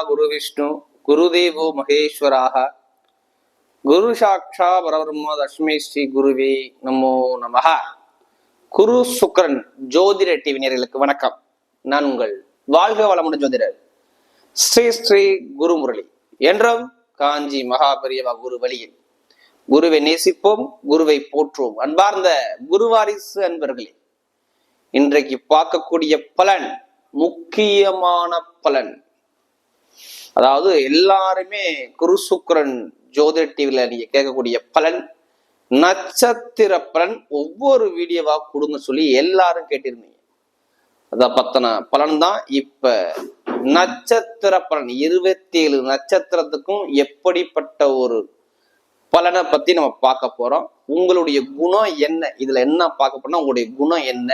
குரு விஷ்ணு குருதேவோ மகேஸ்வராக குரு சாட்சா பரபிரம்ம தஸ்மை ஸ்ரீ குருவே நமோ நமஹ. குரு சுக்ரன் ஜோதிட டிவி நேயர்களுக்கு வணக்கம். நான் உங்கள் வாழ்க வளமுடன் ஜோதிடர் ஸ்ரீ ஸ்ரீ குருமுரளி என்றும் காஞ்சி மகாபெரியவா குரு வழியில் குருவை நேசிப்போம், குருவை போற்றுவோம். அன்பார்ந்த குருவாரிசு அன்பர்களே, இன்றைக்கு பார்க்கக்கூடிய பலன் முக்கியமான பலன். அதாவது எல்லாருமே குரு சுக்ரன் ஜோதிட டிவில நீங்க கேட்கக்கூடிய பலன், நட்சத்திர பலன் ஒவ்வொரு வீடியோவா கொடுங்க சொல்லி எல்லாரும் கேட்டிருந்தீங்க. அத பத்தின பலன் தான் இப்ப நட்சத்திர பலன். 27 நட்சத்திரத்துக்கும் எப்படிப்பட்ட ஒரு பலனை பத்தி நம்ம பார்க்க போறோம். உங்களுடைய குணம் என்ன, இதுல என்ன பார்க்க போறோம்னா உங்களுடைய குணம் என்ன,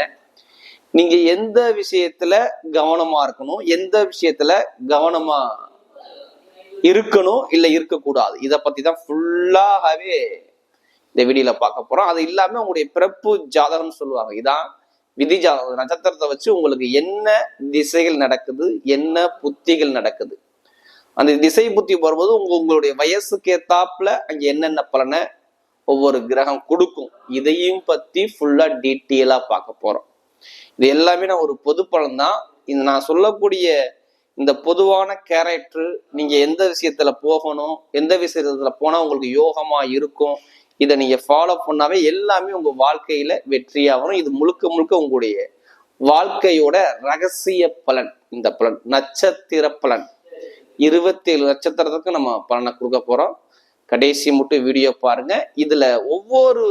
நீங்க எந்த விஷயத்துல கவனமா இருக்கணும், எந்த விஷயத்துல கவனமா இருக்கணும் இல்ல இருக்கக்கூடாது, இதை பத்தி தான் ஃபுல்லாகவே இந்த வீடியோல பார்க்க போறோம். அது இல்லாம உங்களுடைய பிறப்பு ஜாதகம் சொல்லுவாங்க, இதான் விதி ஜாதகம். நட்சத்திரத்தை வச்சு உங்களுக்கு என்ன திசைகள் நடக்குது, என்ன புத்திகள் நடக்குது, அந்த திசை புத்தி வரும்போது உங்களுடைய வயசுக்கு ஏத்தாப்புல அங்க என்னென்ன பலனை ஒவ்வொரு கிரகம் கொடுக்கும், இதையும் பத்தி ஃபுல்லா டீட்டெயிலா பார்க்க போறோம். இது எல்லாமே நான் ஒரு பொது பலன் தான். இந்த நான் சொல்லக்கூடிய இந்த பொதுவான கேரக்டர், நீங்க எந்த விஷயத்துல போகணும், எந்த விஷயத்துல போனா உங்களுக்கு யோகமா இருக்கும், இதை நீங்க ஃபாலோ பண்ணாவே எல்லாமே உங்க வாழ்க்கையில வெற்றியாகணும். இது முழுக்க முழுக்க உங்களுடைய வாழ்க்கையோட ரகசிய பலன். இந்த பலன் நட்சத்திர பலன் 27 நட்சத்திரத்துக்கு நம்ம பலனை கொடுக்க போறோம். கடைசி மட்டும் வீடியோ பாருங்க. இதுல ஒவ்வொரு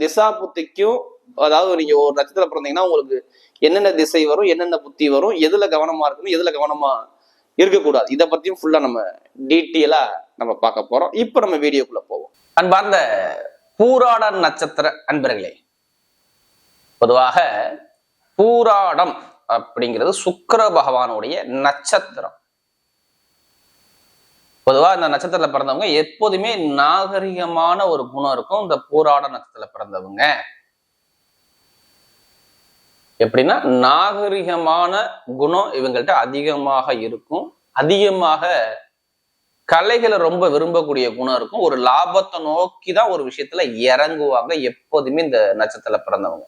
திசா புத்திக்கும், அதாவது நீங்க ஒரு நட்சத்திரம் பிறந்தீங்கன்னா உங்களுக்கு என்னென்ன திசை வரும், என்னென்ன புத்தி வரும், எதுல கவனமா இருக்கணும், எதுல கவனமா இருக்கக்கூடாது, இதை பத்தியும் ஃபுல்லா நம்ம டீட்டெயிலா நம்ம பார்க்க போறோம். இப்ப நம்ம வீடியோக்குள்ள போவோம். அன்பார்ந்த பூராட நட்சத்திர அன்பர்களே, பொதுவாக பூராடம் அப்படிங்கிறது சுக்கிர பகவானுடைய நட்சத்திரம். பொதுவா இந்த நட்சத்திரத்துல பிறந்தவங்க எப்போதுமே நாகரிகமான ஒரு குணம் இருக்கும். இந்த பூராட நட்சத்திரத்துல பிறந்தவங்க எப்படின்னா நாகரிகமான குணம் இவங்கள்ட்ட அதிகமாக இருக்கும். அதிகமாக கலைகளை ரொம்ப விரும்பக்கூடிய குணம் இருக்கும். ஒரு லாபத்தை நோக்கி தான் ஒரு விஷயத்துல இறங்குவாங்க எப்போதுமே இந்த நட்சத்திரத்துல பிறந்தவங்க.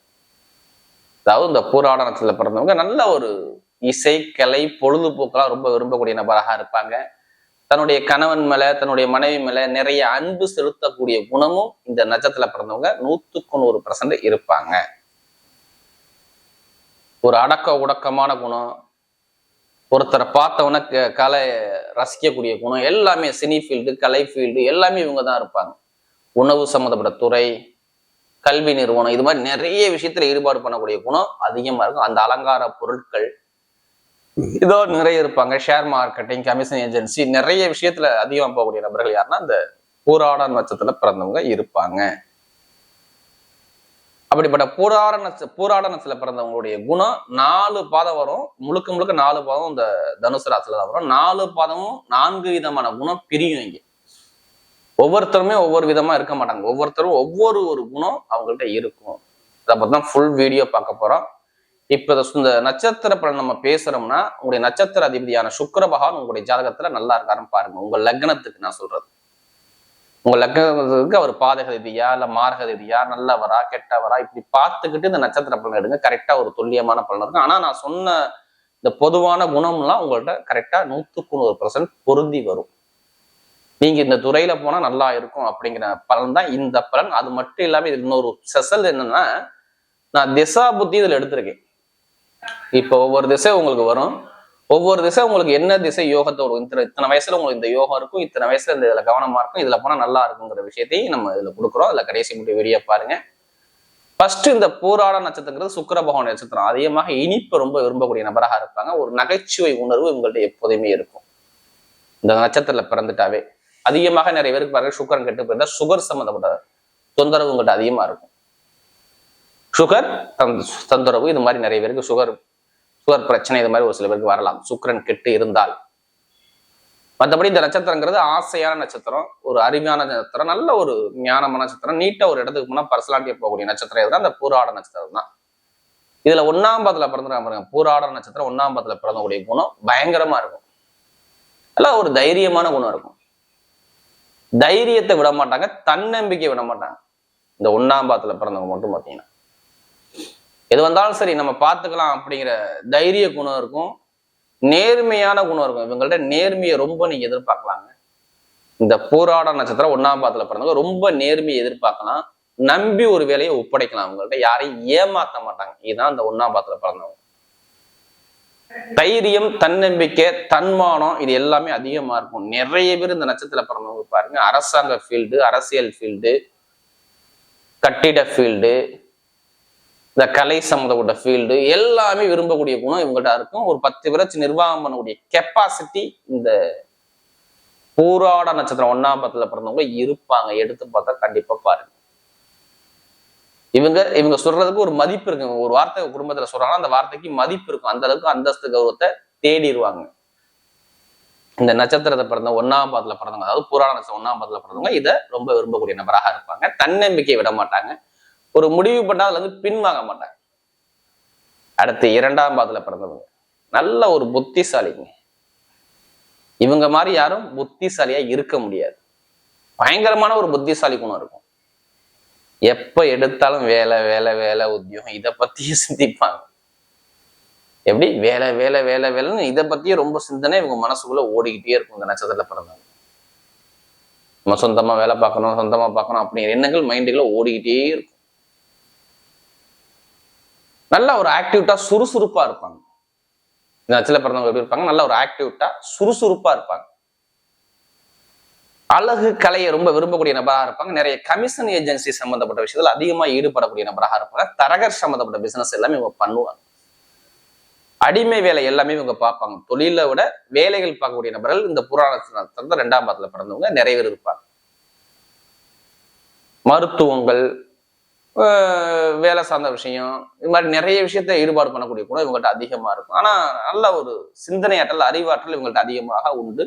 அதாவது இந்த பூராட நட்சத்திரத்துல பிறந்தவங்க நல்ல ஒரு இசை, கலை, பொழுதுபோக்கெல்லாம் ரொம்ப விரும்பக்கூடிய நபராக இருப்பாங்க. தன்னுடைய கணவன் மேல, தன்னுடைய மனைவி மேல நிறைய அன்பு செலுத்தக்கூடிய குணமும் இந்த நட்சத்திரத்துல பிறந்தவங்க 100% இருப்பாங்க. ஒரு அடக்க உடக்கமான குணம், ஒருத்தரை பார்த்தவன கலை ரசிக்கக்கூடிய குணம், எல்லாமே சினி ஃபீல்டு, கலை ஃபீல்டு எல்லாமே இவங்க தான் இருப்பாங்க. உணவு சம்மந்தப்பட்ட துறை, கல்வி நிறுவனம், இது மாதிரி நிறைய விஷயத்துல ஈடுபாடு பண்ணக்கூடிய குணம் அதிகமா இருக்கும். அந்த அலங்கார பொருட்கள் இதோ நிறைய இருப்பாங்க. ஷேர் மார்க்கெட்டிங், கமிஷன் ஏஜென்சி, நிறைய விஷயத்துல அதிகமா போகக்கூடிய நபர்கள் யாருன்னா இந்த பூராட நட்சத்திரத்துல பிறந்தவங்க இருப்பாங்க. அப்படிப்பட்ட பூராட நட்சத்திரத்துல பிறந்தவங்களுடைய குணம் 4 பாதம் வரும். முழுக்க முழுக்க 4 பாதம் இந்த தனுசு ராசியில தான் வரும். 4 பாதமும் 4 விதமான குணம் பிரியும். இங்க ஒவ்வொருத்தருமே ஒவ்வொரு விதமா இருக்க மாட்டாங்க. ஒவ்வொருத்தரும் ஒவ்வொரு குணம் அவங்கள்ட்ட இருக்கும். அதை பத்தி தான் ஃபுல் வீடியோ பார்க்க போறோம். இப்ப இந்த நட்சத்திர பலன் நம்ம பேசுறோம்னா, உங்களுடைய நட்சத்திர அதிபதியான சுக்கிர பகவான் உங்களுடைய ஜாதகத்துல நல்லா இருக்காருன்னு பாருங்க. உங்க லக்னத்துக்கு நான் சொல்றது, உங்க லக்னத்துக்கு அவர் பாதகதியா இல்ல மார்கதியா, நல்லவரா கெட்டவரா, இப்படி பார்த்துக்கிட்டு இந்த நட்சத்திர பலன் எடுங்க. கரெக்டா ஒரு துல்லியமான பலன் இருக்கும். ஆனா நான் சொன்ன இந்த பொதுவான குணம்லாம் உங்கள்ட்ட கரெக்டா 100% பொருந்தி வரும். நீங்க இந்த துறையில போனா நல்லா இருக்கும் அப்படிங்கிற பலன் தான் இந்த பலன். அது மட்டும் இல்லாம இது இன்னொரு ஸ்பெஷல் என்னன்னா, நான் திசா புத்தி இதுல எடுத்திருக்கேன். இப்போ ஒவ்வொரு திசை உங்களுக்கு வரும். ஒவ்வொரு திசை உங்களுக்கு என்ன திசை யோகத்தை வரும், இத்தனை வயசுல உங்களுக்கு இந்த யோகம் இருக்கும், இத்தனை வயசுல இந்த இதுல கவனமா இருக்கும், இதுல போனா நல்லா இருக்குங்கிற விஷயத்தையும் நம்ம இதுல கொடுக்குறோம். அதுல கடைசி மட்டும் வீடியோ பாருங்க. ஃபர்ஸ்ட் இந்த பூராட நட்சத்திரங்கிறது சுக்கிர பகவான் நட்சத்திரம். அதிகமாக இனிப்பு ரொம்ப விரும்பக்கூடிய நபராக இருப்பாங்க. ஒரு நகைச்சுவை உணர்வு உங்கள்ட்ட எப்போதுமே இருக்கும். இந்த நட்சத்திரத்துல பிறந்துட்டாவே அதிகமாக நிறைய பேருக்கு பாருங்க, சுக்கரன் கெட்டு போயிருந்தா சுகர் சம்மந்தப்பட்ட தொந்தரவு உங்கள்ட்ட அதிகமா இருக்கும். சுகர் தொந்தரவு, இது மாதிரி நிறைய பேருக்கு சுகர் பிரச்சனை இது மாதிரி ஒரு சில பேருக்கு வரலாம், சுக்கிரன் கெட்டு இருந்தால். மற்றபடி இந்த நட்சத்திரங்கிறது ஆசையான நட்சத்திரம், ஒரு அறிவான நட்சத்திரம், நல்ல ஒரு ஞானமான நட்சத்திரம், நீட்டா ஒரு இடத்துக்கு போனா பர்சனாலிட்டியா போகக்கூடிய நட்சத்திரம் எதுனா அந்த பூராட நட்சத்திரம் தான். இதுல 1ஆம் பாதத்துல பிறந்துருக்காங்க பாருங்க, பூராட நட்சத்திரம் 1ஆம் பாதத்துல பிறந்தக்கூடிய குணம் பயங்கரமா இருக்கும். எல்லாம் ஒரு தைரியமான குணம் இருக்கும். தைரியத்தை விட மாட்டாங்க, தன்னம்பிக்கை விட மாட்டாங்க. இந்த 1ஆம் பாவத்துல பிறந்தவங்க மட்டும் பாத்தீங்கன்னா எது வந்தாலும் சரி நம்ம பார்த்துக்கலாம் அப்படிங்கிற தைரிய குணம் இருக்கும். நேர்மையான குணம் இருக்கும். இவங்கள்ட்ட நேர்மையை ரொம்ப நீங்க எதிர்பார்க்கலாங்க. இந்த பூராட நட்சத்திரம் 1ஆம் பாவத்துல பிறந்தவங்க ரொம்ப நேர்மையை எதிர்பார்க்கலாம். நம்பி ஒரு வேலையை ஒப்படைக்கலாம். அவங்கள்ட்ட யாரையும் ஏமாத்த மாட்டாங்க. இதுதான் இந்த 1ஆம் பாவத்துல பிறந்தவங்க. தைரியம், தன்னம்பிக்கை, தன்மானம் இது எல்லாமே அதிகமா இருக்கும். நிறைய பேர் இந்த நட்சத்திரத்துல பிறந்தவங்க பாருங்க, அரசாங்க ஃபீல்டு, அரசியல் ஃபீல்டு, கட்டிட ஃபீல்டு, இந்த கலை சம்மந்தப்பட்ட ஃபீல்டு எல்லாமே விரும்பக்கூடிய குணம் இவங்கள்ட்ட இருக்கும். ஒரு 10 பேரை நிர்வாகம் பண்ணக்கூடிய கெப்பாசிட்டி இந்த பூராட நட்சத்திரம் 1ஆம் பாவத்துல பிறந்தவங்க இருப்பாங்க. எடுத்து பார்த்தா கண்டிப்பா பாருங்க. இவங்க சொல்றதுக்கு ஒரு மதிப்பு இருக்குங்க. ஒரு வார்த்தை குடும்பத்துல சொல்றாங்கன்னா அந்த வார்த்தைக்கு மதிப்பு இருக்கும். அந்த அளவுக்கு அந்தஸ்து கௌரவத்தை தேடிடுவாங்க. இந்த நட்சத்திரத்தை பிறந்த 1ஆம் பாவத்துல பிறந்தவங்க, அதாவது பூராட நட்சத்திரம் 1ஆம் பாவத்துல பிறந்தவங்க இதை ரொம்ப விரும்பக்கூடிய நபராக இருப்பாங்க. தன்னம்பிக்கை விட மாட்டாங்க. ஒரு முடிவு பண்ணா அதுல இருந்து பின்வாங்க மாட்டாங்க. அடுத்து 2ஆம் பாவத்துல பிறந்தவங்க நல்ல ஒரு புத்திசாலிங்க. இவங்க மாதிரி யாரும் புத்திசாலியா இருக்க முடியாது. பயங்கரமான ஒரு புத்திசாலி குணம் இருக்கும். எப்ப எடுத்தாலும் வேலை வேலை வேலை உத்தியோகம் இதை பத்தியே சிந்திப்பாங்க. எப்படி வேலை வேலை வேலை வேலைன்னு இதை பத்தியே ரொம்ப சிந்தனை இவங்க மனசுக்குள்ள ஓடிக்கிட்டே இருக்கும். இந்த நட்சத்திரத்துல பிறந்தாங்க நம்ம சொந்தமா வேலை பார்க்கணும், சொந்தமா பார்க்கணும் அப்படிங்கிற எண்ணங்கள் மைண்டுக்குள்ள ஓடிக்கிட்டே இருக்கும். நல்ல ஒரு ஆக்டிவிட்டா சுறுசுறுப்பா இருப்பாங்க. இந்த நட்சத்திரத்துல பிறந்தவங்க எப்படி இருப்பாங்க? நல்ல ஒரு ஆக்டிவிட்டா சுறுசுறுப்பா இருப்பாங்க. அழகு கலையை ரொம்ப விரும்பக்கூடிய நபராக இருப்பாங்க. நிறைய கமிஷன் ஏஜென்சி சம்பந்தப்பட்ட விஷயத்துல அதிகமா ஈடுபடக்கூடிய நபராக இருப்பாங்க. தரகர் சம்பந்தப்பட்ட பிசினஸ் எல்லாமே இவங்க பண்ணுவாங்க. அடிமை வேலை எல்லாமே இவங்க பார்ப்பாங்க. தொழிலை விட வேலைகள் பார்க்கக்கூடிய நபர்கள் இந்த புராணத்துல 2ஆம் பாவத்துல பிறந்தவங்க நிறைய பேர் இருப்பாங்க. மருத்துவங்கள், வேலை சார்ந்த விஷயம், இது மாதிரி நிறைய விஷயத்த ஈடுபாடு பண்ணக்கூடிய கூட இவங்கள்ட்ட அதிகமா இருக்கும். ஆனா நல்ல ஒரு சிந்தனையாற்றல், அறிவாற்றல் இவங்கள்ட்ட அதிகமாக உண்டு.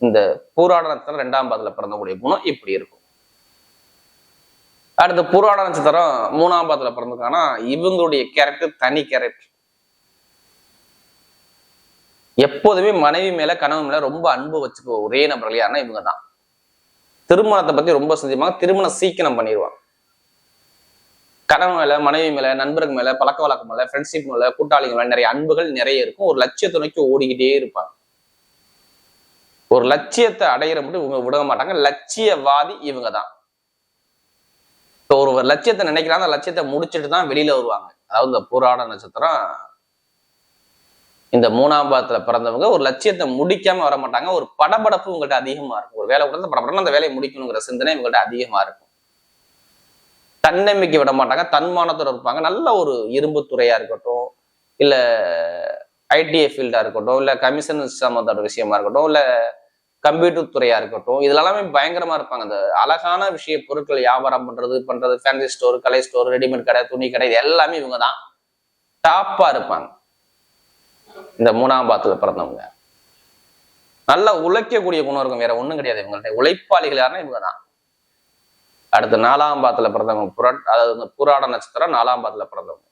இந்த பூராட நட்சத்திரம் 2ஆம் பாவத்துல பிறந்தக்கூடிய குணம் இப்படி இருக்கும். அடுத்த பூராட நட்சத்திரம் 3ஆம் பாவத்துல பிறந்திருக்காங்கன்னா இவங்களுடைய கேரக்டர் தனி கேரக்டர். எப்போதுமே மனைவி மேல கணவன் மேல ரொம்ப அன்பு வச்சுக்க ஒரே நபர்கள் யாருன்னா இவங்க தான். திருமணத்தை பத்தி ரொம்ப சிந்திப்பாங்க. திருமணம் சீக்கிரம் பண்ணிடுவாங்க. கணவன் மேல, மனைவி மேல, நண்பர்கள் மேல, பழக்க வழக்கம் மேல, ஃப்ரெண்ட்ஷிப் மேல, கூட்டாளிகள் மேல நிறைய அன்புகள் நிறைய இருக்கும். ஒரு லட்சியத்தை நோக்கி ஓடிக்கிட்டே இருப்பாங்க. ஒரு லட்சியத்தை அடையிற மட்டும் இவங்க விட மாட்டாங்க. லட்சியவாதி இவங்க தான். இப்போ ஒரு லட்சியத்தை நினைக்கிறாங்க, அந்த லட்சியத்தை முடிச்சுட்டு தான் வெளியில வருவாங்க. அதாவது இந்த பூராட நட்சத்திரம் இந்த 3ஆம் பாவத்துல பிறந்தவங்க ஒரு லட்சியத்தை முடிக்காம வர மாட்டாங்க. ஒரு படபடப்பு உங்கள்கிட்ட அதிகமா இருக்கும். ஒரு வேலை கொடுத்து படப்படன்னு அந்த வேலையை முடிக்கணுங்கிற சிந்தனை இவங்கள்ட்ட அதிகமா இருக்கும். தன்னம்பிக்கை விட மாட்டாங்க. தன்மானத்தோட இருப்பாங்க. நல்ல ஒரு இரும்பு துறையா இருக்கட்டும், இல்ல ஐடிஐ ஃபீல்டா இருக்கட்டும், இல்ல கமிஷன் சம்பந்தப்பட்ட விஷயமா இருக்கட்டும், இல்ல கம்ப்யூட்டர் துறையா இருக்கட்டும், இதுல எல்லாமே பயங்கரமா இருப்பாங்க. அந்த அழகான விஷய பொருட்கள் வியாபாரம் பண்றது, ஃபேன்சி ஸ்டோர், கலை ஸ்டோர், ரெடிமேட் கடை, துணி கடை, இது எல்லாமே இவங்க தான் டாப்பா இருப்பாங்க. இந்த 3ஆம் பாவத்துல பிறந்தவங்க நல்லா உழைக்கக்கூடிய குணம் இருக்கும். வேற ஒண்ணும் கிடையாது இவங்கள்ட்ட. உழைப்பாளிகள் யாருன்னா இவங்க தான். அடுத்து 4ஆம் பாவத்துல பிறந்தவங்க அதாவது பூராட நட்சத்திரம் 4ஆம் பாவத்துல பிறந்தவங்க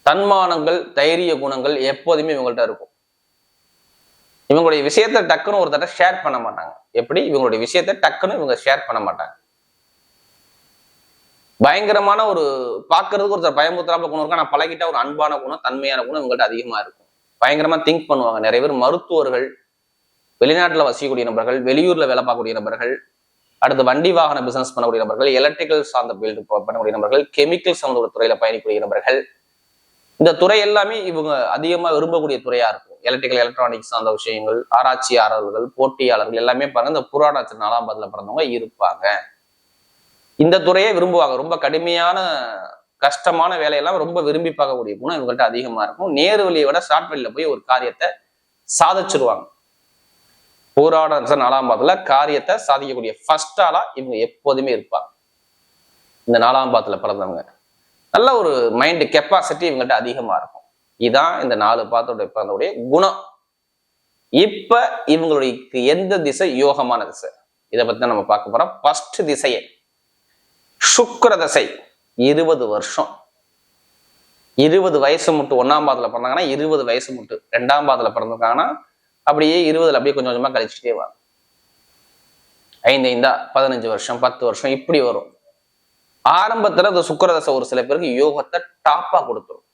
தன்மானங்கள், தைரிய குணங்கள் எப்போதுமே இவங்கள்ட்ட இருக்கும். இவங்களுடைய விஷயத்த டக்குன்னு ஒரு தடவை ஷேர் பண்ண மாட்டாங்க. எப்படி? இவங்களுடைய விஷயத்த டக்குன்னு இவங்க ஷேர் பண்ண மாட்டாங்க. பயங்கரமான ஒரு பார்க்கறதுக்கு ஒருத்தர் பயமுறுத்தலாம குணம் இருக்கும். ஆனா பழகிட்ட ஒரு அன்பான குணம், தன்மையான குணம் இவங்கள்ட்ட அதிகமா இருக்கும். பயங்கரமா திங்க் பண்ணுவாங்க. நிறைய பேர் மருத்துவர்கள், வெளிநாட்டுல வசிக்கக்கூடிய நபர்கள், வெளியூர்ல வேலை பார்க்கக்கூடிய நபர்கள், அடுத்து வண்டி வாகன பிசினஸ் பண்ணக்கூடிய நபர்கள், எலக்ட்ரிக்கல் சார்ந்த ஃபீல்டு பண்ணக்கூடிய நபர்கள், கெமிக்கல் சம்பந்த துறையில பயணிக்கக்கூடிய நபர்கள், இந்த துறை எல்லாமே இவங்க அதிகமா விரும்பக்கூடிய துறையா இருக்கும். எலக்ட்ரிக்கல், எலக்ட்ரானிக்ஸ் சார்ந்த விஷயங்கள், ஆராய்ச்சியாளர்கள், போட்டியாளர்கள் எல்லாமே பாருங்க இந்த பூராட நட்சத்திரம் 4ஆம் பாவத்துல பிறந்தவங்க இருப்பாங்க. இந்த துறையை விரும்புவாங்க. ரொம்ப கடுமையான கஷ்டமான வேலையெல்லாம் ரொம்ப விரும்பி பார்க்கக்கூடிய குணம் இவங்கள்ட்ட அதிகமா இருக்கும். நேரு வழியை விட ஷார்ட் வழியில போய் ஒரு காரியத்தை சாதிச்சிருவாங்க. பூராட நட்சத்திரம் 4ஆம் பாவத்துல காரியத்தை சாதிக்கக்கூடிய ஃபர்ஸ்ட் ஆளா இவங்க எப்போதுமே இருப்பாங்க. இந்த 4ஆம் பாவத்துல பிறந்தவங்க நல்ல ஒரு மைண்ட் கெப்பாசிட்டி இவங்கள்ட்ட அதிகமா இருக்கும். இதுதான் இந்த 4 பாவத்தோட பிறந்தவுடைய குணம். இப்ப இவங்களுடைய எந்த திசை யோகமான திசை, இதை பத்தி தான் நம்ம பார்க்க போறோம். ஃபர்ஸ்ட் திசையை சுக்கிர திசை. 20 வருஷம், 20 வயசு முட்டு 1ஆம் பாவத்துல பிறந்தாங்கன்னா 20 வயசு முட்டு, 2ஆம் பாவத்துல பிறந்திருக்காங்கன்னா அப்படியே 20ல் அப்படியே கொஞ்சம் கொஞ்சமா கழிச்சுட்டே வாங்க. 5 5 15 வருஷம் 10 வருஷம் இப்படி வரும். ஆரம்பத்துல இந்த சுக்கிரதசை ஒரு சில பேருக்கு யோகத்தை டாப்பா கொடுத்துரும்.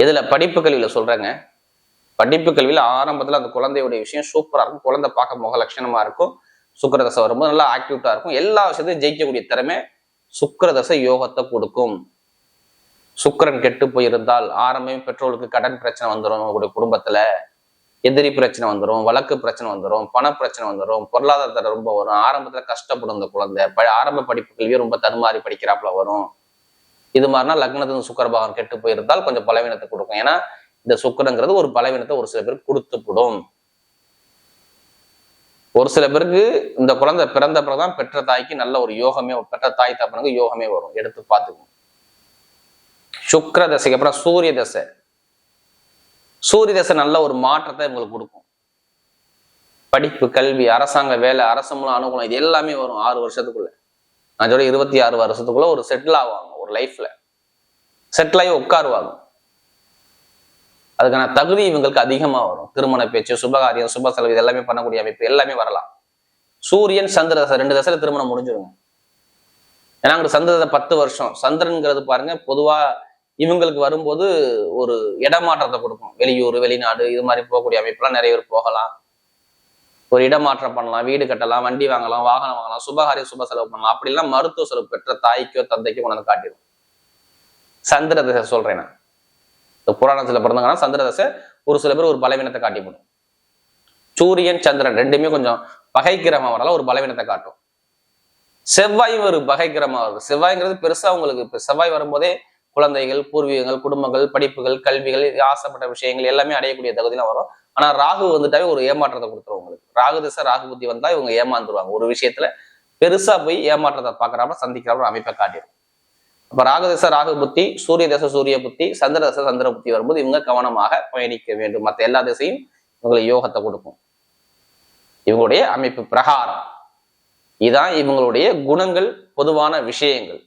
இதுல படிப்பு கல்வியில சொல்றேங்க, படிப்பு கல்வியில ஆரம்பத்துல அந்த குழந்தையுடைய விஷயம் சூப்பரா இருக்கும். குழந்தை பார்க்க முக லட்சணமா இருக்கும். சுக்கிரதசை வரும்போது நல்லா ஆக்டிவிட்டா இருக்கும். எல்லா விஷயத்தையும் ஜெயிக்கக்கூடிய திறமை சுக்கிரதசை யோகத்தை கொடுக்கும். சுக்கிரன் கெட்டு போயிருந்தால் ஆரம்பமே பெற்றோருக்கு கடன் பிரச்சனை வந்துடும், உங்களுடைய குடும்பத்துல எதிரி பிரச்சனை வந்துடும், வழக்கு பிரச்சனை வந்துடும், பண பிரச்சனை வந்துடும், பொருளாதாரத்தை ரொம்ப வரும். ஆரம்பத்துல கஷ்டப்படும் இந்த குழந்தை. ஆரம்ப படிப்பு கல்வியை ரொம்ப தடுமாறி படிக்கிறாப்புல வரும். இது மாதிரினா லக்னத்துல சுக்கிர பகவான் கெட்டு போயிருந்தால் கொஞ்சம் பலவீனத்தை கொடுக்கும். ஏன்னா இந்த சுக்கிரங்கிறது ஒரு பலவீனத்தை ஒரு சில பேருக்கு கொடுத்துப்படும். ஒரு சில பேருக்கு இந்த குழந்தை பிறந்த பிறகுதான் பெற்ற தாய்க்கு நல்ல ஒரு யோகமே, பெற்ற தாய் தப்பனுக்கு யோகமே வரும். எடுத்து பார்த்துக்கணும். சுக்கிர தசைக்கு அப்புறம் சூரிய தசை. சூரிய தசை நல்ல ஒரு மாற்றத்தை உங்களுக்கு கொடுக்கும். படிப்பு, கல்வி, அரசாங்க வேலை, அரசு மூலம் அனுகூலம் இது எல்லாமே வரும் 6 வருஷத்துக்குள்ள. நான் சொல்ல 26 வருஷத்துக்குள்ள ஒரு செட்டில் ஆவாங்க. ஒரு லைஃப்ல செட்டில் ஆகி உட்காருவாங்க. அதுக்கான தகுதி இவங்களுக்கு அதிகமா வரும். திருமண பேச்சு, சுபகாரியம், சுப செலவு இது எல்லாமே பண்ணக்கூடிய அமைப்பு எல்லாமே வரலாம். சூரியன் சந்திர தசை 2 தசையில திருமணம் முடிஞ்சிருங்க. ஏன்னா அங்க சந்திர தசை 10 வருஷம். சந்திரன்கிறது பாருங்க பொதுவா இவங்களுக்கு வரும்போது ஒரு இடமாற்றத்தை கொடுக்கும். வெளியூர், வெளிநாடு இது மாதிரி போகக்கூடிய அமைப்புலாம் நிறைய பேர் போகலாம். ஒரு இடமாற்றம் பண்ணலாம், வீடு கட்டலாம், வண்டி வாங்கலாம், வாகனம் வாங்கலாம், சுபகாரிய சுப செலவு பண்ணலாம். அப்படிலாம் மருத்துவ செலவு பெற்ற தாய்க்கோ தந்தைக்கோ கொண்டு வந்து காட்டிடும். சந்திர தசை சொல்றேன் நான். இந்த புராணத்துல பிறந்தாங்கன்னா சந்திர தசை ஒரு சில பேர் ஒரு பலவீனத்தை காட்டிவிடும். சூரியன் சந்திரன் ரெண்டுமே கொஞ்சம் பகை கிரகமா வரலாம், ஒரு பலவீனத்தை காட்டும். செவ்வாயும் ஒரு பகை கிரகமா வருது. செவ்வாய்ங்கிறது பெருசா உங்களுக்கு இப்ப செவ்வாய் வரும்போதே குழந்தைகள், பூர்வீகங்கள், குடும்பங்கள், படிப்புகள், கல்விகள், ஆசைப்பட்ட விஷயங்கள் எல்லாமே அடையக்கூடிய தகுதியெல்லாம் வரும். ஆனா ராகு வந்துட்டாவே ஒரு ஏமாற்றத்தை கொடுத்துரும் உங்களுக்கு. ராகு திசை ராகு புத்தி வந்தா இவங்க ஏமாந்துருவாங்க. ஒரு விஷயத்துல பெருசா போய் ஏமாற்றத்தை பாக்குறாம சந்திக்கிறாம அமைப்பை காட்டிடும். அப்ப ராகு திசை ராகு புத்தி, சூரிய தசை சூரிய புத்தி, சந்திர தசை சந்திர புத்தி வரும்போது இவங்க கவனமாக பயணிக்க வேண்டும். மற்ற எல்லா திசையும் இவங்களுக்கு யோகத்தை கொடுக்கும். இவங்களுடைய அமைப்பு பிரகாரம் இதான் இவங்களுடைய குணங்கள், பொதுவான விஷயங்கள்.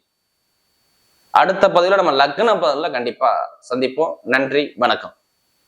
அடுத்த பதிவுல நம்ம லக்ன பதிவுல கண்டிப்பா சந்திப்போம். நன்றி, வணக்கம்.